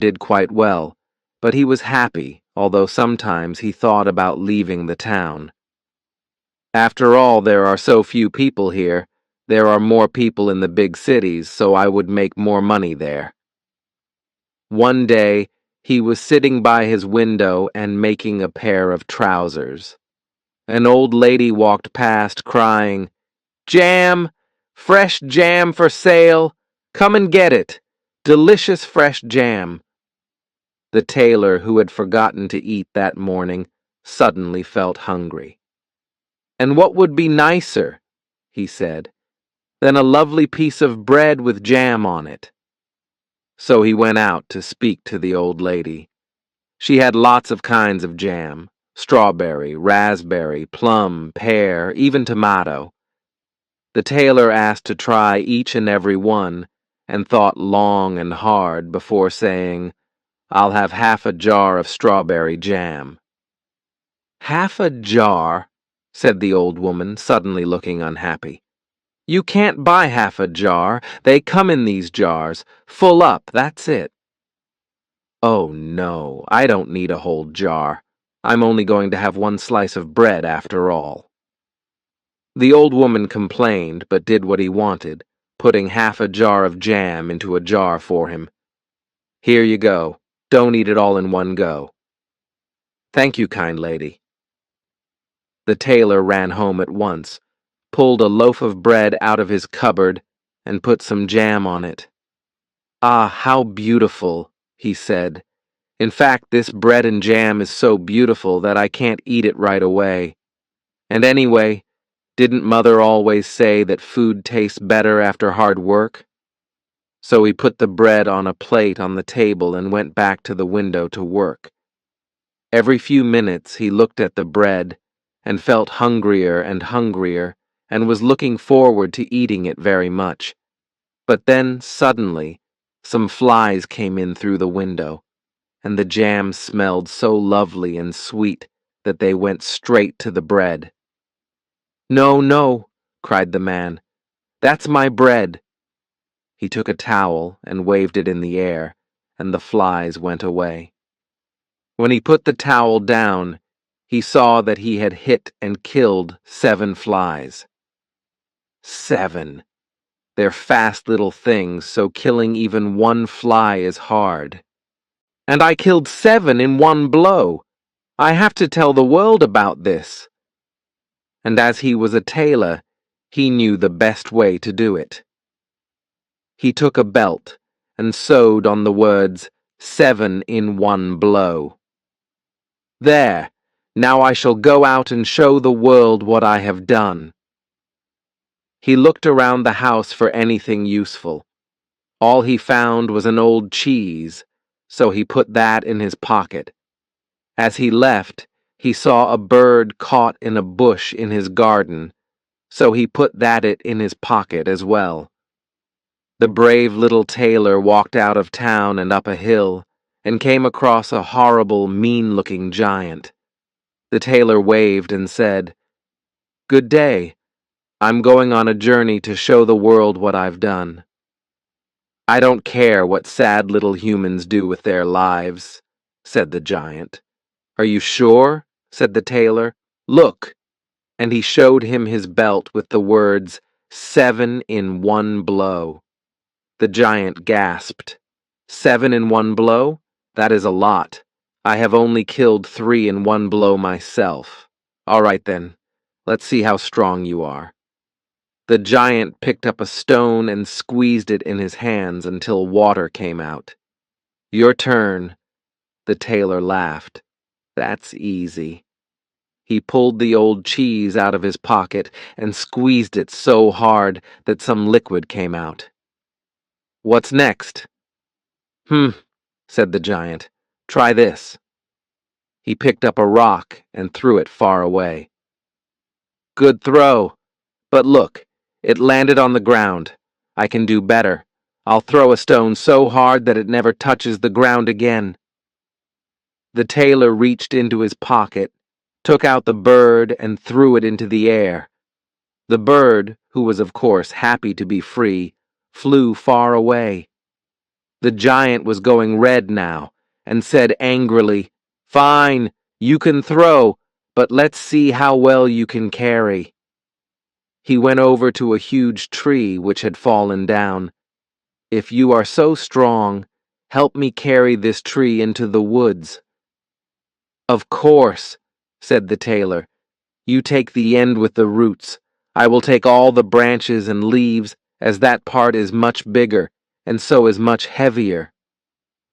did quite well, but he was happy, although sometimes he thought about leaving the town. After all, there are so few people here. There are more people in the big cities, so I would make more money there. One day, he was sitting by his window and making a pair of trousers. An old lady walked past crying, "Jam! Fresh jam for sale! Come and get it! Delicious fresh jam!" The tailor, who had forgotten to eat that morning, suddenly felt hungry. "And what would be nicer," he said, "than a lovely piece of bread with jam on it?" So he went out to speak to the old lady. She had lots of kinds of jam: strawberry, raspberry, plum, pear, even tomato. The tailor asked to try each and every one, and thought long and hard before saying, "I'll have half a jar of strawberry jam." "Half a jar?" said the old woman, suddenly looking unhappy. "You can't buy half a jar. They come in these jars, full up, that's it." "Oh, no, I don't need a whole jar. I'm only going to have one slice of bread after all." The old woman complained, but did what he wanted, putting half a jar of jam into a jar for him. "Here you go. Don't eat it all in one go." "Thank you, kind lady." The tailor ran home at once, pulled a loaf of bread out of his cupboard, and put some jam on it. "Ah, how beautiful," he said. "In fact, this bread and jam is so beautiful that I can't eat it right away. And anyway, didn't Mother always say that food tastes better after hard work?" So he put the bread on a plate on the table and went back to the window to work. Every few minutes he looked at the bread and felt hungrier and was looking forward to eating it very much. But then, suddenly, some flies came in through the window, and the jam smelled so lovely and sweet that they went straight to the bread. "No, no," cried the man. "That's my bread." He took a towel and waved it in the air, and the flies went away. When he put the towel down, he saw that he had hit and killed 7 flies. 7. They're fast little things, so killing even one fly is hard. "And I killed 7 in one blow. I have to tell the world about this." And as he was a tailor, he knew the best way to do it. He took a belt and sewed on the words, "7 in one blow." "There, now I shall go out and show the world what I have done." He looked around the house for anything useful. All he found was an old cheese, so he put that in his pocket. As he left, he saw a bird caught in a bush in his garden, so he put that in his pocket as well. The brave little tailor walked out of town and up a hill, and came across a horrible, mean-looking giant. The tailor waved and said, "Good day. I'm going on a journey to show the world what I've done." "I don't care what sad little humans do with their lives," said the giant. "Are you sure?" said the tailor. "Look." And he showed him his belt with the words, "7 in one blow." The giant gasped. 7 in one blow? That is a lot. I have only killed 3 in one blow myself. All right then, let's see how strong you are. The giant picked up a stone and squeezed it in his hands until water came out. "Your turn." The tailor laughed. "That's easy." He pulled the old cheese out of his pocket and squeezed it so hard that some liquid came out. "What's next?" Said the giant. "Try this." He picked up a rock and threw it far away. "Good throw. But look, it landed on the ground. I can do better. I'll throw a stone so hard that it never touches the ground again." The tailor reached into his pocket, took out the bird, and threw it into the air. The bird, who was of course happy to be free, flew far away. The giant was going red now and said angrily, "Fine, you can throw, but let's see how well you can carry." He went over to a huge tree which had fallen down. "If you are so strong, help me carry this tree into the woods." "Of course," said the tailor. "You take the end with the roots. I will take all the branches and leaves, as that part is much bigger, and so is much heavier."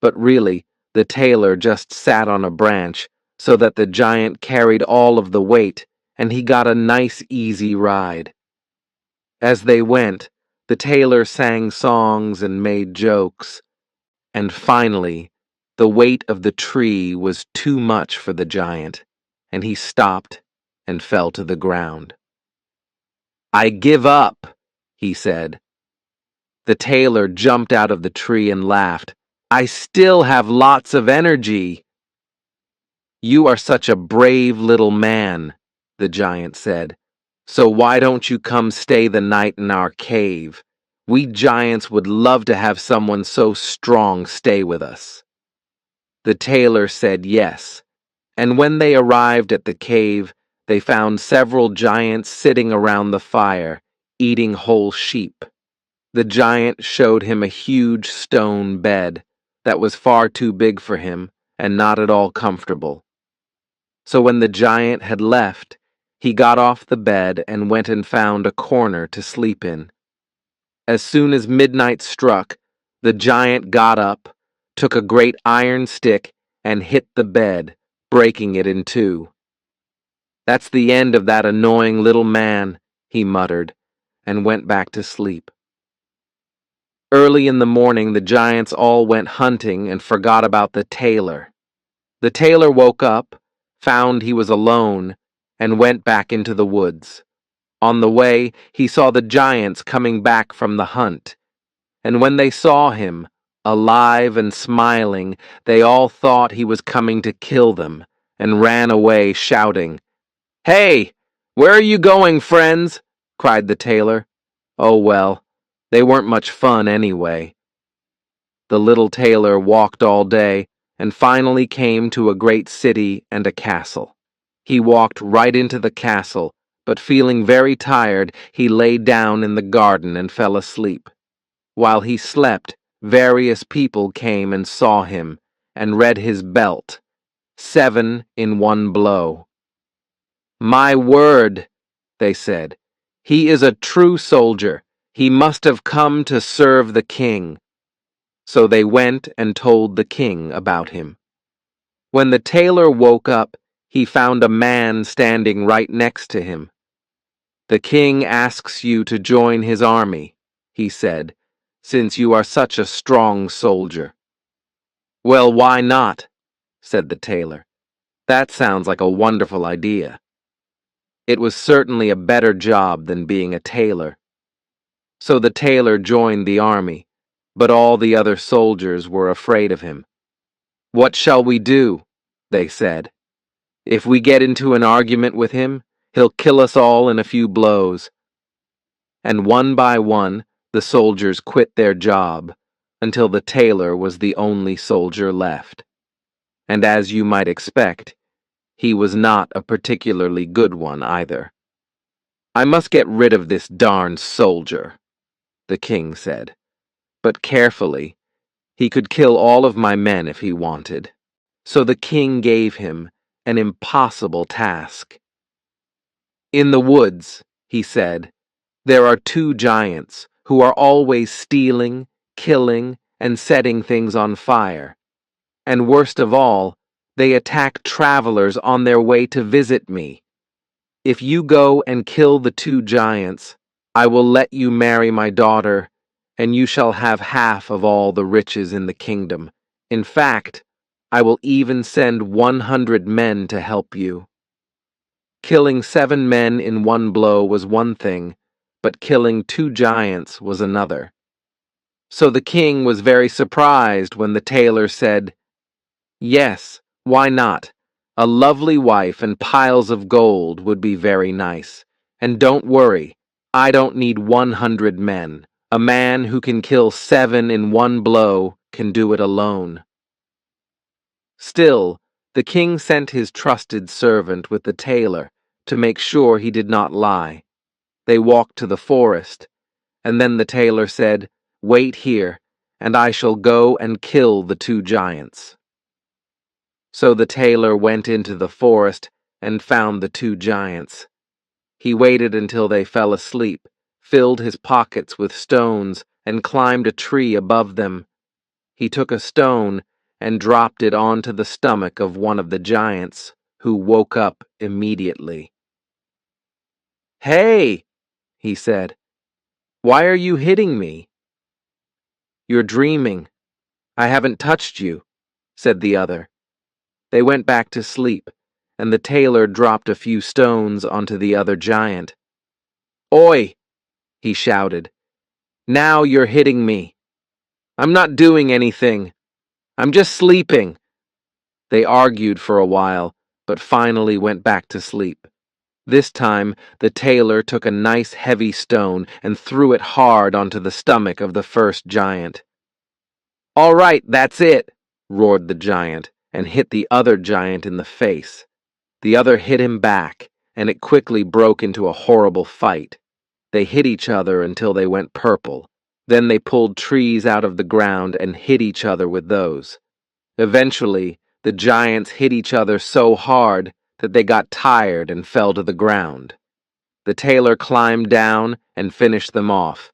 But really, the tailor just sat on a branch, so that the giant carried all of the weight, and he got a nice easy ride. As they went, the tailor sang songs and made jokes, and finally, the weight of the tree was too much for the giant, and he stopped and fell to the ground. "I give up," he said. The tailor jumped out of the tree and laughed. "I still have lots of energy." "You are such a brave little man," the giant said. "So why don't you come stay the night in our cave? We giants would love to have someone so strong stay with us." The tailor said yes, and when they arrived at the cave, they found several giants sitting around the fire, eating whole sheep. The giant showed him a huge stone bed that was far too big for him and not at all comfortable. So when the giant had left, he got off the bed and went and found a corner to sleep in. As soon as midnight struck, the giant got up, took a great iron stick, and hit the bed, breaking it in two. "That's the end of that annoying little man," he muttered, and went back to sleep. Early in the morning, the giants all went hunting and forgot about the tailor. The tailor woke up, found he was alone, and went back into the woods. On the way, he saw the giants coming back from the hunt, and when they saw him, alive and smiling, they all thought he was coming to kill them, and ran away shouting. "Hey, where are you going, friends?" cried the tailor. Oh well, they weren't much fun anyway. The little tailor walked all day, and finally came to a great city and a castle. He walked right into the castle, but feeling very tired, he lay down in the garden and fell asleep. While he slept, various people came and saw him, and read his belt, 7 in one blow. "My word," they said, "he is a true soldier. He must have come to serve the king." So they went and told the king about him. When the tailor woke up, he found a man standing right next to him. "The king asks you to join his army," he said, "since you are such a strong soldier." "Well, why not?" said the tailor. "That sounds like a wonderful idea." It was certainly a better job than being a tailor. So the tailor joined the army, but all the other soldiers were afraid of him. "What shall we do?" they said. "If we get into an argument with him, he'll kill us all in a few blows." And one by one, the soldiers quit their job, until the tailor was the only soldier left. And as you might expect, he was not a particularly good one either. "I must get rid of this darn soldier," the king said. But carefully, he could kill all of my men if he wanted. So the king gave him an impossible task. "In the woods," he said, "there are 2 giants who are always stealing, killing, and setting things on fire. And worst of all, they attack travelers on their way to visit me. If you go and kill the 2 giants, I will let you marry my daughter, and you shall have half of all the riches in the kingdom. In fact, I will even send 100 men to help you." Killing 7 men in one blow was one thing, but killing 2 giants was another. So the king was very surprised when the tailor said, "Yes, why not? A lovely wife and piles of gold would be very nice. And don't worry, I don't need 100 men. A man who can kill 7 in one blow can do it alone." Still, the king sent his trusted servant with the tailor to make sure he did not lie. They walked to the forest, and then the tailor said, "Wait here, and I shall go and kill the two giants." So the tailor went into the forest and found the two giants. He waited until they fell asleep, filled his pockets with stones, and climbed a tree above them. He took a stone and dropped it onto the stomach of one of the giants, who woke up immediately. "Hey," he said, "why are you hitting me?" "You're dreaming. I haven't touched you," said the other. They went back to sleep, and the tailor dropped a few stones onto the other giant. "Oi!" he shouted. "Now you're hitting me. I'm not doing anything. I'm just sleeping." They argued for a while, but finally went back to sleep. This time, the tailor took a nice heavy stone and threw it hard onto the stomach of the first giant. "All right, that's it," roared the giant, and hit the other giant in the face. The other hit him back, and it quickly broke into a horrible fight. They hit each other until they went purple. Then they pulled trees out of the ground and hit each other with those. Eventually, the giants hit each other so hard that they got tired and fell to the ground. The tailor climbed down and finished them off.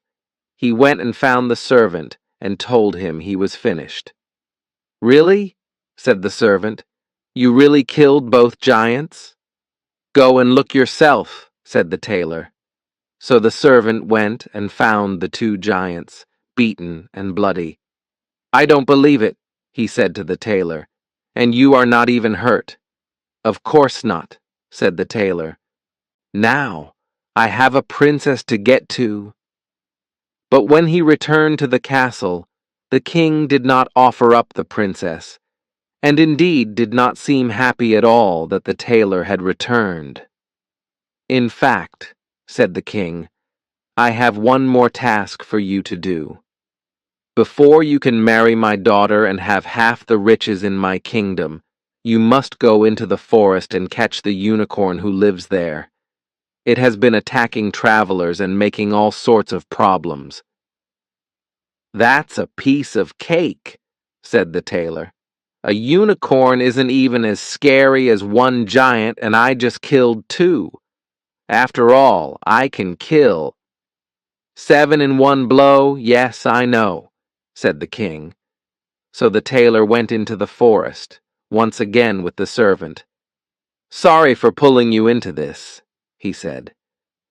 He went and found the servant and told him he was finished. "Really?" said the servant. "You really killed both giants?" "Go and look yourself," said the tailor. So the servant went and found the two giants, beaten and bloody. "I don't believe it," he said to the tailor. "And you are not even hurt." "Of course not," said the tailor. "Now, I have a princess to get to." But when he returned to the castle, the king did not offer up the princess, and indeed did not seem happy at all that the tailor had returned. "In fact," said the king, "I have one more task for you to do. Before you can marry my daughter and have half the riches in my kingdom, you must go into the forest and catch the unicorn who lives there. It has been attacking travelers and making all sorts of problems." "That's a piece of cake," said the tailor. "A unicorn isn't even as scary as one giant, and I just killed two. After all, I can kill." "Seven in one blow, yes, I know," said the king. So the tailor went into the forest, once again with the servant. "Sorry for pulling you into this," he said.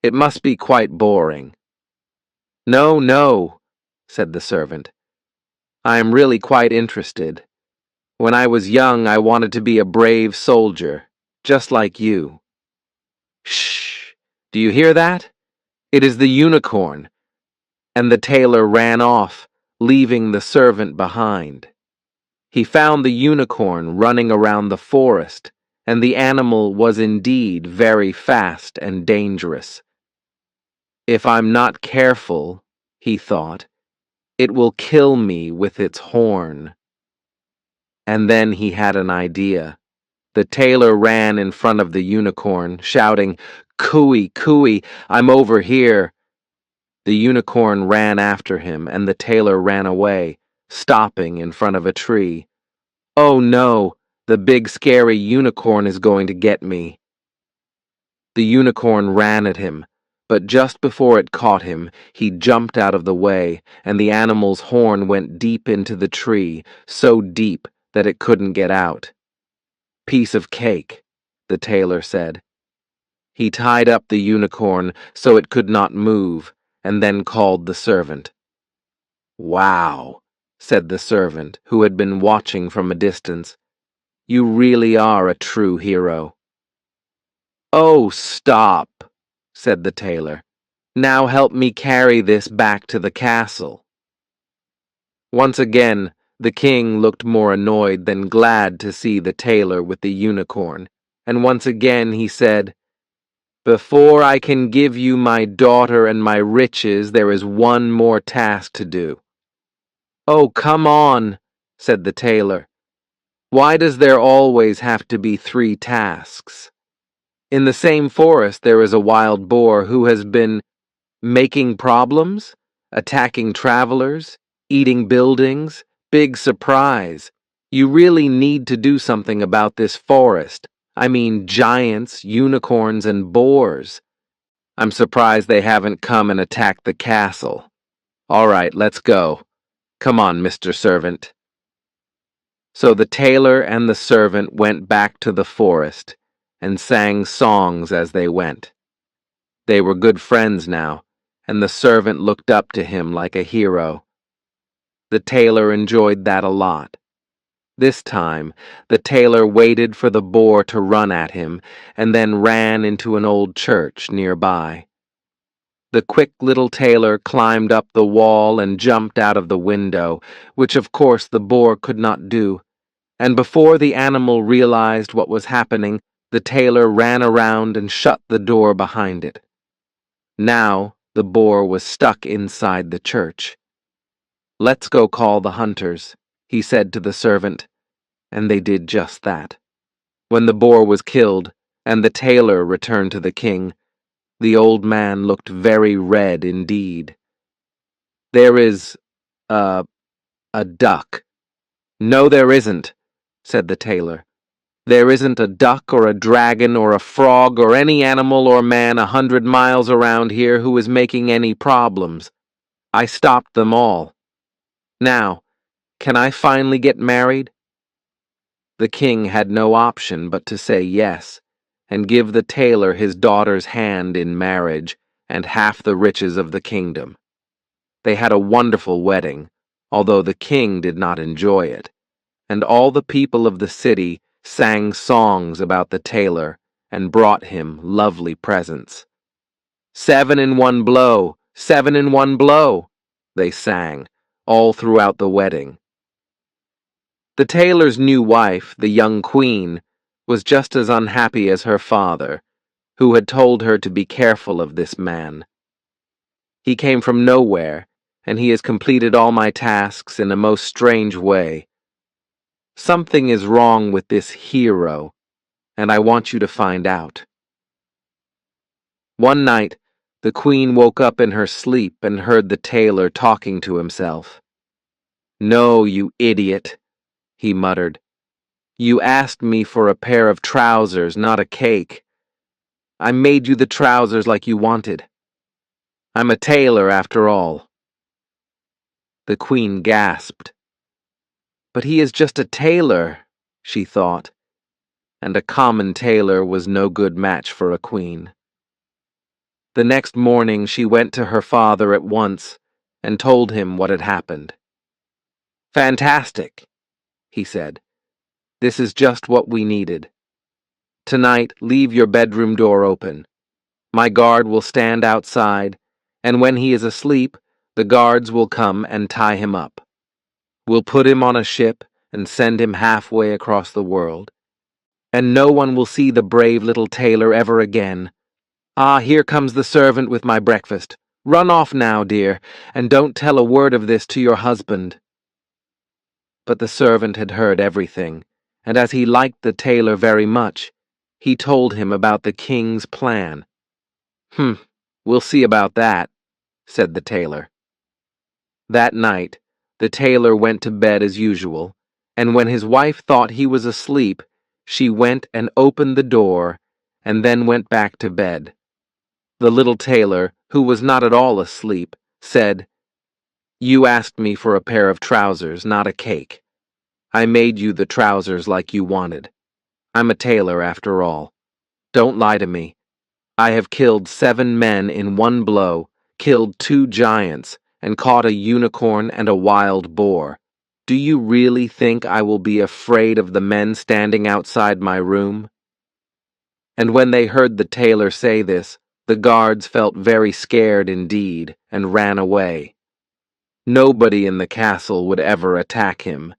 "It must be quite boring." "No, no," said the servant. "I am really quite interested. When I was young, I wanted to be a brave soldier, just like you." "Shh! Do you hear that? It is the unicorn." And the tailor ran off, leaving the servant behind. He found the unicorn running around the forest, and the animal was indeed very fast and dangerous. "If I'm not careful," he thought, "it will kill me with its horn." And then he had an idea. The tailor ran in front of the unicorn, shouting, "Cooey, cooey, I'm over here." The unicorn ran after him, and the tailor ran away, stopping in front of a tree. "Oh no, the big scary unicorn is going to get me." The unicorn ran at him, but just before it caught him, he jumped out of the way, and the animal's horn went deep into the tree, so deep that it couldn't get out. "Piece of cake," the tailor said. He tied up the unicorn so it could not move, and then called the servant. "Wow," said the servant, who had been watching from a distance. "You really are a true hero." "Oh, stop," said the tailor. "Now help me carry this back to the castle." Once again, the king looked more annoyed than glad to see the tailor with the unicorn, and once again he said, "Before I can give you my daughter and my riches, there is one more task to do." "Oh, come on," said the tailor. "Why does there always have to be 3 tasks? In the same forest there is a wild boar who has been making problems, attacking travelers, eating buildings. Big surprise. You really need to do something about this forest. I mean giants, unicorns, and boars. I'm surprised they haven't come and attacked the castle. All right, let's go. Come on, Mr. Servant." So the tailor and the servant went back to the forest and sang songs as they went. They were good friends now, and the servant looked up to him like a hero. The tailor enjoyed that a lot. This time, the tailor waited for the boar to run at him and then ran into an old church nearby. The quick little tailor climbed up the wall and jumped out of the window, which of course the boar could not do, and before the animal realized what was happening, the tailor ran around and shut the door behind it. Now the boar was stuck inside the church. "Let's go call the hunters," he said to the servant, and they did just that. When the boar was killed and the tailor returned to the king, the old man looked very red indeed. "There is a duck." "No, there isn't," said the tailor. "There isn't a duck or a dragon or a frog or any animal or man 100 miles around here who is making any problems. I stopped them all. Now, can I finally get married?" The king had no option but to say yes, and give the tailor his daughter's hand in marriage and half the riches of the kingdom. They had a wonderful wedding, although the king did not enjoy it, and all the people of the city sang songs about the tailor and brought him lovely presents. "7 in one blow, 7 in one blow," they sang, all throughout the wedding. The tailor's new wife, the young queen, was just as unhappy as her father, who had told her to be careful of this man. "He came from nowhere, and he has completed all my tasks in a most strange way. Something is wrong with this hero, and I want you to find out." One night, the queen woke up in her sleep and heard the tailor talking to himself. "No, you idiot," he muttered. "You asked me for a pair of trousers, not a cake. I made you the trousers like you wanted. I'm a tailor after all." The queen gasped. "But he is just a tailor," she thought, and a common tailor was no good match for a queen. The next morning she went to her father at once and told him what had happened. "Fantastic," he said. "This is just what we needed. Tonight, leave your bedroom door open. My guard will stand outside, and when he is asleep, the guards will come and tie him up. We'll put him on a ship and send him halfway across the world, and no one will see the brave little tailor ever again. Ah, here comes the servant with my breakfast. Run off now, dear, and don't tell a word of this to your husband." But the servant had heard everything, and as he liked the tailor very much, he told him about the king's plan. We'll see about that," said the tailor. That night, the tailor went to bed as usual, and when his wife thought he was asleep, she went and opened the door, and then went back to bed. The little tailor, who was not at all asleep, said, "You asked me for a pair of trousers, not a cake. I made you the trousers like you wanted. I'm a tailor after all. Don't lie to me. I have killed 7 men in one blow, killed 2 giants, and caught a unicorn and a wild boar. Do you really think I will be afraid of the men standing outside my room?" And when they heard the tailor say this, the guards felt very scared indeed and ran away. Nobody in the castle would ever attack him,